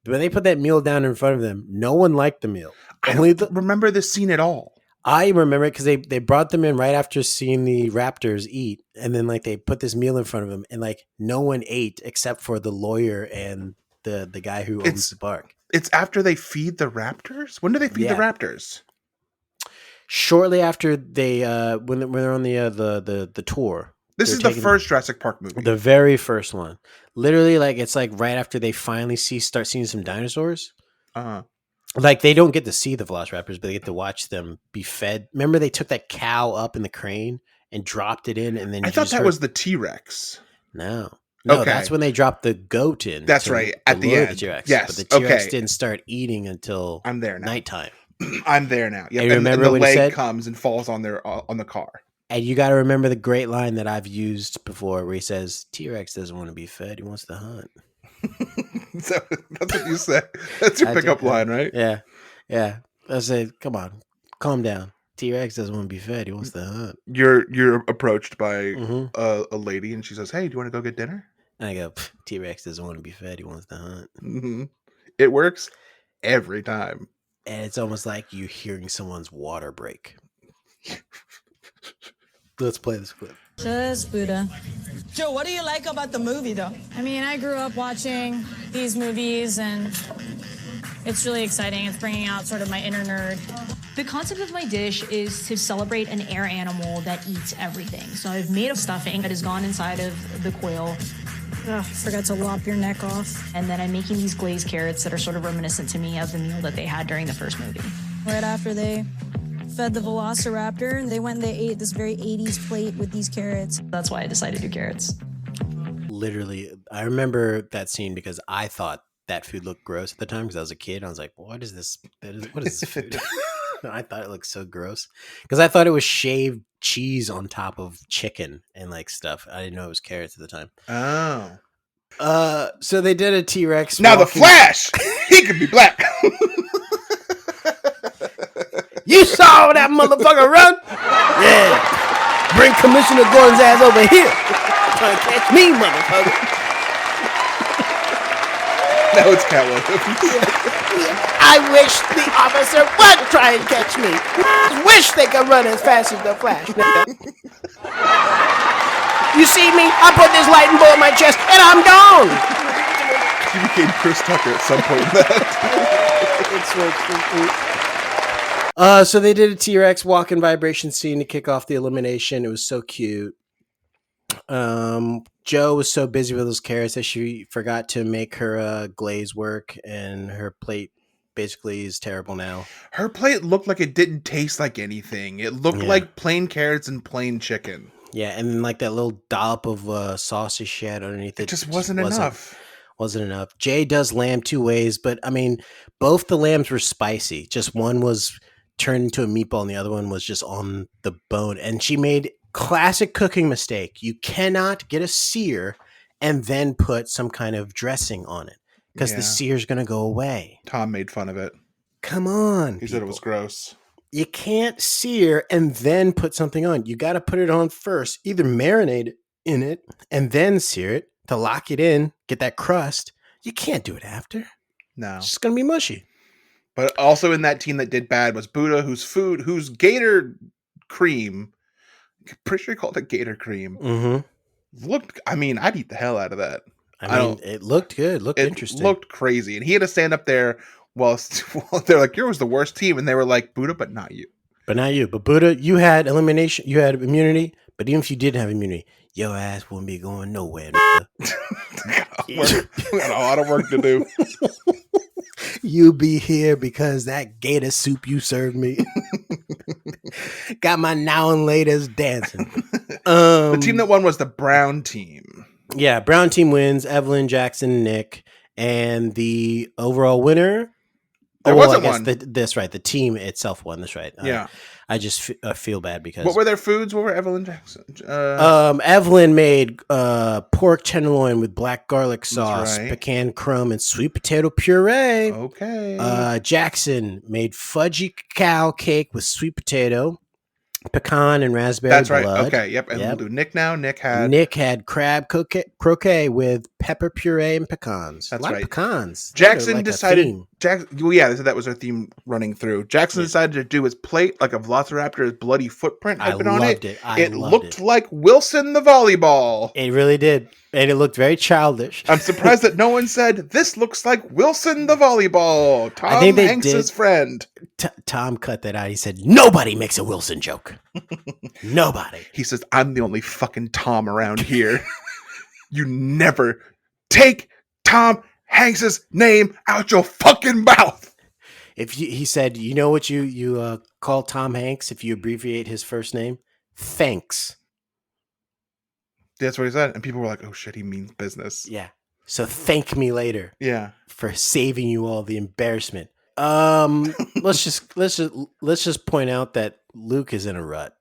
when they put that meal down in front of them, no one liked the meal.
I don't remember this scene at all.
I remember it because they brought them in right after seeing the raptors eat, and then like they put this meal in front of them, and like no one ate except for the lawyer and the guy who owns the park.
It's after they feed the raptors? When do they feed the raptors?
Shortly after they when they're on the tour.
This is the first Jurassic Park movie.
The very first one. Literally, like, it's like right after they finally start seeing some dinosaurs. Like, they don't get to see the velociraptors, but they get to watch them be fed. Remember, they took that cow up in the crane and dropped it in, and then
I thought that was the T-Rex.
No, that's when they dropped the goat in.
That's right, at the end.
The T-Rex.
Yes,
but the T-Rex didn't start eating until
I'm there now.
Nighttime.
I'm there now. Yeah,
and remember
and the
when
leg
he said,
comes and falls on the car.
And you got to remember the great line that I've used before, where he says, "T-Rex doesn't want to be fed; he wants to hunt."
So that's what you said. That's your pickup line, right?
Yeah. I said, "Come on, calm down." T-Rex doesn't want to be fed. He wants to hunt.
You're approached by
Mhm.
a lady, and she says, "Hey, do you want to go get dinner?"
And I go, T-Rex doesn't want to be fed. He wants to hunt.
Mm-hmm. It works every time.
And it's almost like you hearing someone's water break. Let's play this clip.
Just Buddha. Joe, what do you like about the movie, though?
I mean, I grew up watching these movies, and it's really exciting. It's bringing out sort of my inner nerd.
The concept of my dish is to celebrate an air animal that eats everything. So I've made a stuffing that has gone inside of the quail.
Ugh, forgot to lop your neck off.
And then I'm making these glazed carrots that are sort of reminiscent to me of the meal that they had during the first movie.
Right after they fed the velociraptor, they went and they ate this very 80s plate with these carrots.
That's why I decided to do carrots.
Literally, I remember that scene because I thought that food looked gross at the time because I was a kid. I was like, what is this? What is this food? I thought it looked so gross because I thought it was shaved cheese on top of chicken and like stuff. I didn't know it was carrots at the time.
Oh.
So they did a T-Rex.
Now the Flash, he could be black.
You saw that motherfucker run? Yeah. Bring Commissioner Gordon's ass over here. Trying to catch me, motherfucker.
Now it's Catwoman.
I wish the officer would try and catch me. I wish they could run as fast as the Flash. You see me? I put this lightning bolt in my chest and I'm gone.
She became Chris Tucker at some point in that.
So they did a T-Rex walk-in vibration scene to kick off the elimination. It was so cute. Joe was so busy with those carrots that she forgot to make her glaze work, and her plate basically is terrible now.
Her plate looked like it didn't taste like anything. It looked like plain carrots and plain chicken.
Yeah, and then like that little dollop of sausage she had underneath it.
It just wasn't enough.
Wasn't enough. Jay does lamb two ways, but I mean, both the lambs were spicy. Just one was turned into a meatball and the other one was just on the bone. And she made classic cooking mistake. You cannot get a sear and then put some kind of dressing on it because the sear's going to go away.
Tom made fun of it.
Come on.
He said it was gross.
You can't sear and then put something on. You got to put it on first. Either marinate in it and then sear it to lock it in, get that crust. You can't do it after.
No.
It's just going to be mushy.
But also in that team that did bad was Buddha, whose gator cream, I'm pretty sure he called it gator cream, looked, I mean, I'd eat the hell out of that.
I mean, it looked good. Looked interesting.
It looked crazy. And he had to stand up there while they're like, yours was the worst team. And they were like, Buddha, but not you.
But not you. But Buddha, you had elimination. You had immunity. But even if you didn't have immunity, your ass wouldn't be going nowhere.
We got a lot of work to do.
You be here because that gator soup you served me got my now and laters dancing.
The team that won was the brown team.
Yeah, brown team wins. Evelyn, Jackson, Nick, and the overall winner.
There wasn't one.
That's right. The team itself won. That's right.
Yeah.
I just feel bad because.
What were their foods? What were Evelyn Jackson?
Evelyn made pork tenderloin with black garlic sauce,
right.
pecan crumb, and sweet potato puree.
Okay.
Jackson made fudgy cacao cake with sweet potato, pecan, and raspberry
That's right.
blood.
Okay. Yep. And we'll do Nick now. Nick had
crab croquet with pepper puree and pecans.
That's
a lot
right.
Of pecans.
Jackson decided. That was her theme running through. Jackson decided to do his plate like a velociraptor's bloody footprint had been on it. It looked like Wilson the volleyball.
It really did, and it looked very childish.
I'm surprised that no one said this looks like Wilson the volleyball. Tom Hanks's friend.
Tom cut that out. He said nobody makes a Wilson joke. Nobody.
He says I'm the only fucking Tom around here. You never take Tom Hanks's name out your fucking mouth.
He said, you know what you call Tom Hanks if you abbreviate his first name? Thanks.
That's what he said, and people were like, "Oh shit, he means business."
Yeah. So thank me later.
Yeah.
For saving you all the embarrassment. Let's just point out that Luke is in a rut.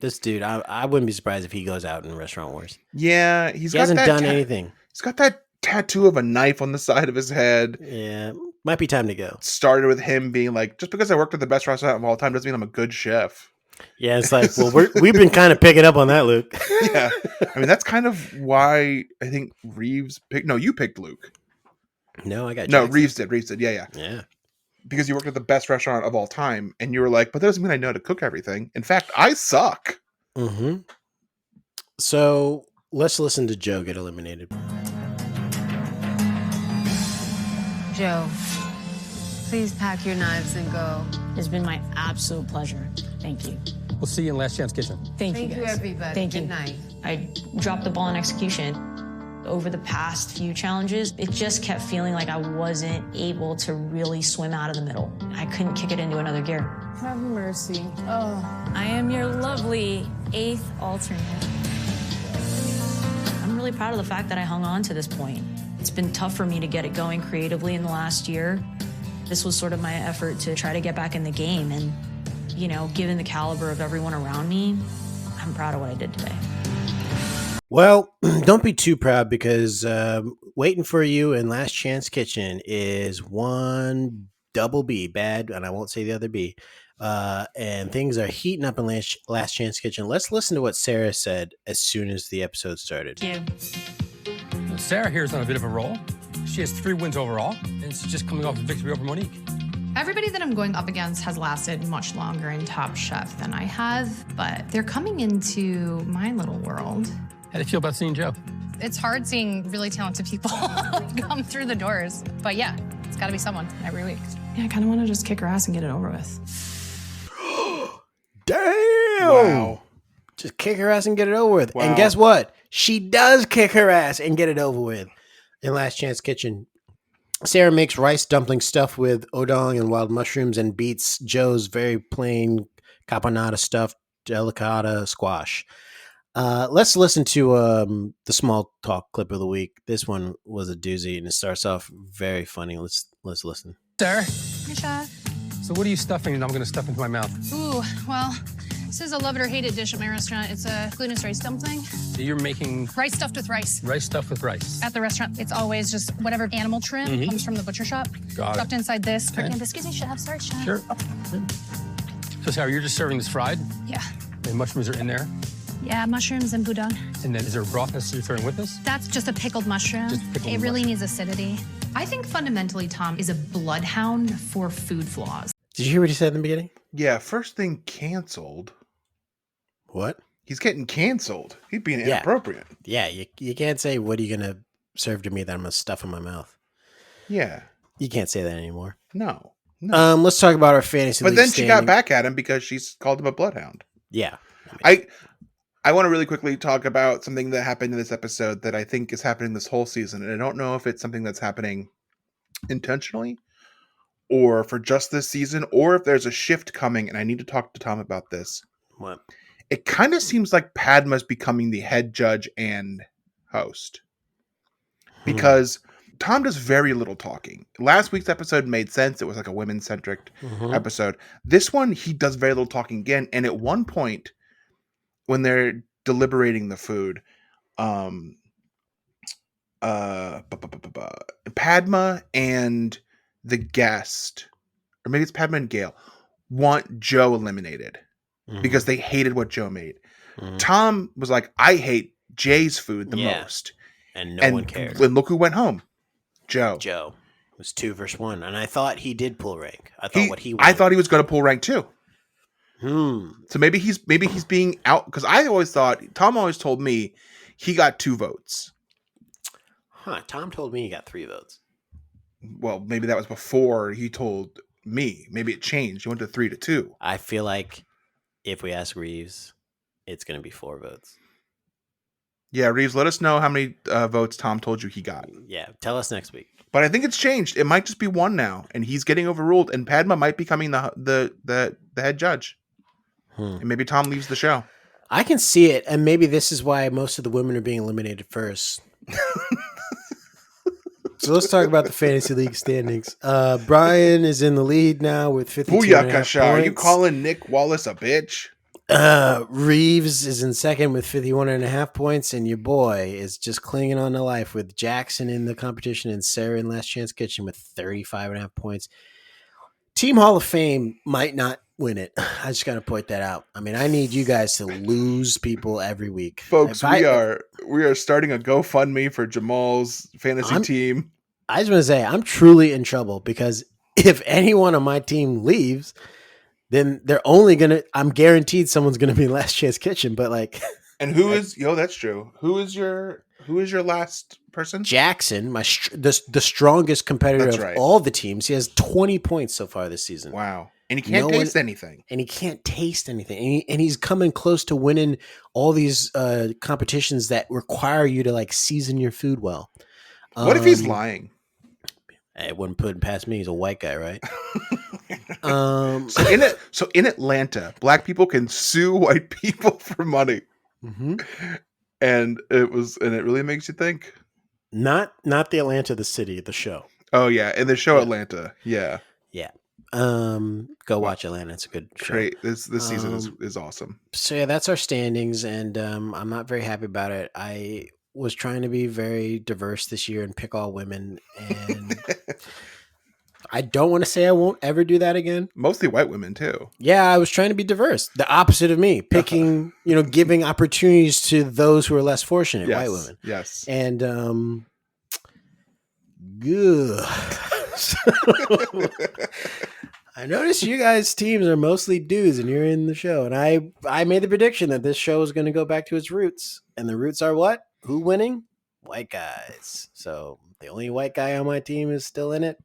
This dude, I wouldn't be surprised if he goes out in Restaurant Wars.
Yeah, he hasn't
done anything.
He's got that tattoo of a knife on the side of his head.
Yeah, Might be time to go.
started with him being like, just because I worked at the best restaurant of all time doesn't mean I'm a good chef.
Yeah, it's like, well, we've been kind of picking up on that, Luke.
Yeah. I mean, that's kind of why I think Reeves picked. No, you picked Luke.
No, I got
No,
Jackson.
Reeves did. Reeves did. Yeah.
Yeah.
Because you worked at the best restaurant of all time, and you were like, but that doesn't mean I know how to cook everything. In fact, I suck.
Mm-hmm. So let's listen to Joe get eliminated.
Joe, please pack your knives and go.
It's been my absolute pleasure. Thank you.
We'll see you in Last Chance Kitchen.
Thank you,
Thank you,
guys.
everybody.
Thank
Good
you.
night.
I dropped the ball in execution. Over the past few challenges, it just kept feeling like I wasn't able to really swim out of the middle. I couldn't kick it into another gear.
Have mercy. Oh, I am your lovely 8th alternate.
I'm really proud of the fact that I hung on to this point. It's been tough for me to get it going creatively in the last year. This was sort of my effort to try to get back in the game. And, you know, given the caliber of everyone around me, I'm proud of what I did today.
Well, don't be too proud because waiting for you in Last Chance Kitchen is one double B, bad, and I won't say the other B. And things are heating up in Last Chance Kitchen. Let's listen to what Sarah said as soon as the episode started.
Thank you.
Sarah here is on a bit of a roll. She has 3 wins overall, and she's just coming off a victory over Monique.
Everybody that I'm going up against has lasted much longer in Top Chef than I have, but they're coming into my little world.
How do you feel about seeing Joe?
It's hard seeing really talented people come through the doors, but yeah, it's gotta be someone every week. Yeah, I kind of want to just kick her ass and get it over with.
Damn!
Wow.
Just kick her ass and get it over with.
Wow.
And guess what? She does kick her ass and get it over with in Last Chance Kitchen. Sarah makes rice dumpling stuffed with odong and wild mushrooms and beats Joe's very plain caponata stuffed delicata squash. Let's listen to the small talk clip of the week. This one was a doozy, and it starts off very funny. Let's listen.
Sarah,
Hey, Chef.
so what are you stuffing and I'm going to stuff into my mouth?
Ooh, well, this is a love it or hate it dish at my restaurant. It's a glutinous rice dumpling.
So you're making
Rice stuffed with rice.
rice stuffed with rice.
At the restaurant, it's always just whatever animal trim comes from the butcher shop.
Got it.
Stuffed inside this.
Okay.
Excuse me, Chef. Sorry, Chef.
Sure. So Sarah, you're just serving this fried,
Yeah.
and mushrooms are in there,
Yeah, mushrooms and boudin.
and then is there a broth that you're serving with this?
That's just a pickled mushroom.
Just pickled
It really
mushroom.
needs acidity. I think fundamentally Tom is a bloodhound for food flaws.
Did you hear what he said in the beginning?
Yeah, first thing canceled.
What?
He's getting canceled. He's being
Yeah.
inappropriate.
Yeah, you can't say, what are you going to serve to me that I'm going to stuff in my mouth?
Yeah.
You can't say that anymore.
No. No.
Let's talk about our fantasy
But
league
then she got
standing.
back at him because she's called him a bloodhound.
Yeah.
I want to really quickly talk about something that happened in this episode that I think is happening this whole season. And I don't know if it's something that's happening intentionally or for just this season, or if there's a shift coming. And I need to talk to Tom about this.
What?
It kind of seems like Padma's becoming the head judge and host because Tom does very little talking. Last week's episode made sense. It was like a women-centric episode. This one, he does very little talking again. And at one point, when they're deliberating the food, Padma and the guest, or maybe it's Padma and Gail, want Joe eliminated because they hated what Joe made. Tom was like, I hate Jay's food the most.
And no one cared.
And look who went home. Joe.
It was 2 versus 1. And I thought he did pull rank. I thought
I thought he was going to pull rank too. So maybe he's being out, because I always thought, Tom always told me he got 2 votes.
Tom told me he got 3 votes.
Well, maybe that was before he told me. Maybe it changed. He went to 3-2.
I feel like if we ask Reeves, it's going to be 4 votes.
Yeah, Reeves, let us know how many votes Tom told you he got.
Yeah, tell us next week.
But I think it's changed. It might just be 1 now, and he's getting overruled, and Padma might be becoming the head judge. And maybe Tom leaves the show.
I can see it, and maybe this is why most of the women are being eliminated first. So let's talk about the fantasy league standings. Brian is in the lead now with 52.5
Booyakasha. Are you
points.
calling Nick Wallace a bitch?
Reeves is in second with 51.5 points, and your boy is just clinging on to life with Jackson in the competition and Sarah in Last Chance Kitchen with 35.5 points. Team Hall of Fame might not win it. I just got to point that out. I mean, I need you guys to lose people every week.
Folks, we are starting a GoFundMe for Jamal's fantasy team.
I just want to say I'm truly in trouble because if anyone on my team leaves, then they're only gonna. I'm guaranteed someone's gonna be in Last Chance Kitchen. But like,
and who is? That's true. Who is your last person?
Jackson, the strongest competitor
That's
of
right.
all the teams. He has 20 points so far this season.
Wow, and he can't taste anything.
And he can't taste anything. And he's coming close to winning all these competitions that require you to like season your food well.
What if he's lying?
It wouldn't put it past me. He's a white guy, right?
So in Atlanta, black people can sue white people for money, and it really makes you think.
Not the Atlanta, the city, the show.
Oh yeah, in the show Atlanta, yeah.
Go watch Atlanta. It's a good show.
Great. This season is awesome.
So yeah, that's our standings, and I'm not very happy about it. I was trying to be very diverse this year and pick all women, and I don't want to say I won't ever do that again.
Mostly white women too.
Yeah, I was trying to be diverse. The opposite of me, picking, giving opportunities to those who are less fortunate, white women.
Yes.
And good. I noticed you guys' teams are mostly dudes, and you're in the show. And I made the prediction that this show is going to go back to its roots, and the roots are what? Who winning? White guys. So the only white guy on my team is still in it.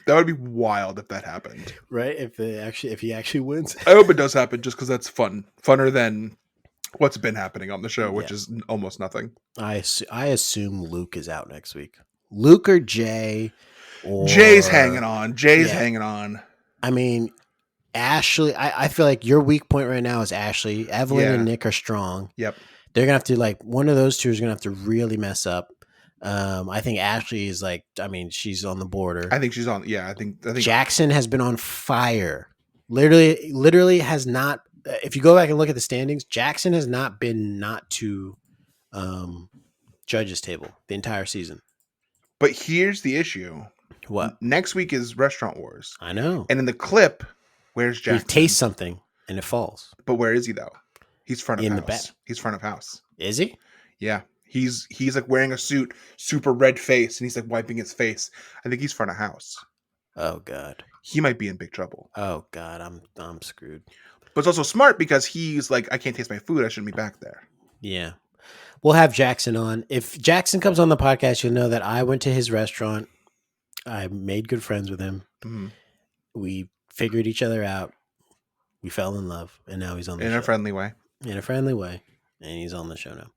That would be wild if that happened,
right? If he actually wins.
I hope it does happen, just because that's funner than what's been happening on the show, which is almost nothing.
I assume Luke is out next week. Luke or Jay.
Jay's hanging on. Hanging on.
I mean, Ashley. I feel like your weak point right now is Ashley. Evelyn and Nick are strong.
Yep.
They're gonna have to one of those two is gonna have to really mess up. I think Ashley is she's on the border.
I think she's on. Yeah, I think
Jackson has been on fire. Literally has not. If you go back and look at the standings, Jackson has not been to judges table the entire season.
But here's the issue.
What?
Next week is Restaurant Wars.
I know.
And in the clip, where's Jackson?
He tastes something and it falls.
But where is he though? He's front of
in
house.
The back.
He's front of house.
Is he?
Yeah. He's like wearing a suit, super red face, and he's like wiping his face. I think he's front of house.
Oh God.
He might be in big trouble.
Oh God, I'm screwed.
But it's also smart because he's like, I can't taste my food. I shouldn't be back there.
Yeah. We'll have Jackson on. If Jackson comes on the podcast, you'll know that I went to his restaurant. I made good friends with him.
Mm-hmm.
We figured each other out. We fell in love, and now he's on the show.
In a friendly way.
In a friendly way, and he's on the show now.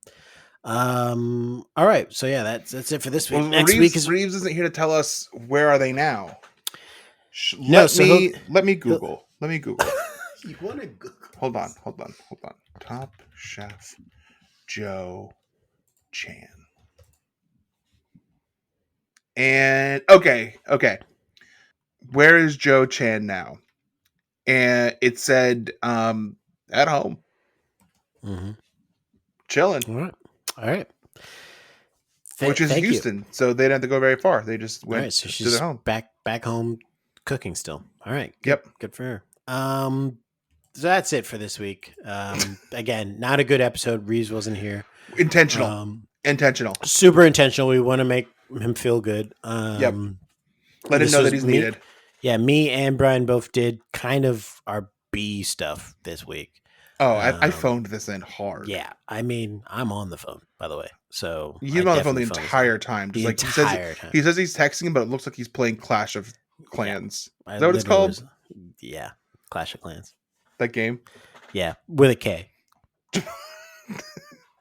All right. So yeah, that's it for this week.
Well,
Next week is
Reeves isn't here to tell us where are they now.
Let
me Google. Let me Google.
You want to Google?
Hold on. Top Chef Joe Chan. And okay. Where is Joe Chan now? And it said at home.
Mm-hmm.
Chilling.
All right.
Which is Houston, so they didn't have to go very far. They just went
so
to
she's
their home.
Back home cooking still. All right.
Yep.
Good for her. So that's it for this week. Again, not a good episode. Reeves wasn't here.
Intentional.
Super intentional. We want to make him feel good.
Yep. Let him know that he's needed.
Yeah, me and Brian both did kind of our B stuff this week.
Oh, I phoned this in hard.
Yeah, I mean, I'm on the phone, by the way. So
he's been on the phone the entire time. Just like he says he's texting, but it looks like he's playing Clash of Clans.
Yeah,
is that what it's called?
Yeah, Clash of Clans.
That game?
Yeah, with a K.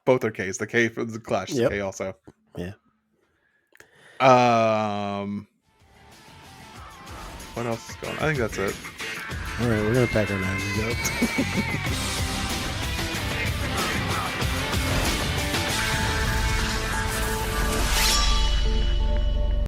Both are Ks. The K for the Clash is K also.
Yeah.
What else is going on? I think that's it.
All right, we're gonna pack our knives and go.